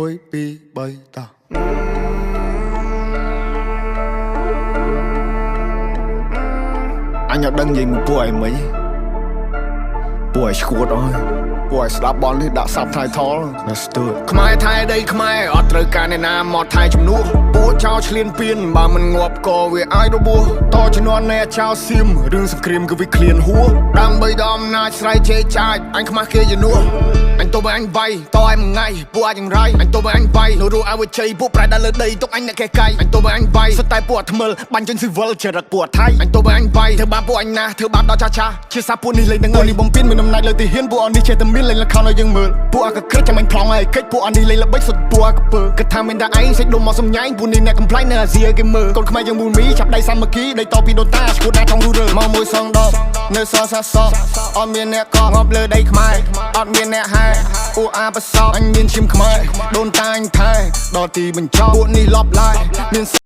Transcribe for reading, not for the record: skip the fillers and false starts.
Ôi bi bay ta anh ở đằng gì một buổi mấy buổi squat rồi buổi slap ball đi đã sắp thay thó let's do it ខ្មែរថៃដីខ្មែរអត់ត្រូវការអ្នកណាមកថៃជំនួសពួកចោលឆ្លៀនពៀនបើមិនងាប់ក៏វាអាចរបួសតជំនាន់អ្នកចោលសៀមរឿងសង្គ្រាមគឺវាឃ្លានហួរដើម្បីដល់អំណាចស្រ័យជេរចាចអញខ្មាស់គេជំនួសអញទៅបើអញវាយតឲ្យមួយថ្ងៃពួកអាចយ៉ាងไรអញទៅបើអញវាយនៅរੂអវជ័យពួកប្រែដល់លើដីទុកអញអ្នកកែកាយអញទៅបើអញវាយសុទ្ធតែពួកអត់ថ្មិលបាញ់ជនស៊ីវិលចរិតពួកថៃអញទៅបើអញវាយធ្វើបាបពួកអញណាធ្វើបាបដល់ចាស់ជាសាពួកនេះលេងនឹងនេះបំពេញមានអំណាចលើទីហ៊ានពួកអននេះចេះតែមានលេងលខោឲ្យយើងមើលពួកអកក្រិចចាំអញប្លង់ឲ្យកិច្ចពួកអននេះលេងល្បិចសុទ្ធពួកអកពើគិតថាមានតែឯងសេចដុំមកសំញ៉ែងពួកនេះអ្នកកំ ប្លែងនៅអាស៊ីគេមើលកូនខ្មែរយើងមូលមីចាប់ដៃសាមគ្គីដៃតពីដូនតាឈួតណាចង់រੂរើមកមួយសងដបនៅសសាសអត់មានអ្នកកងប់លើដីខ្មែរអត់មានអ្នកហែពួកអាបសោអញមានឈាមខ្មែរដូនតាអញថែដល់ទីបញ្ចប់ពួកនេះលប់ឡាយមាន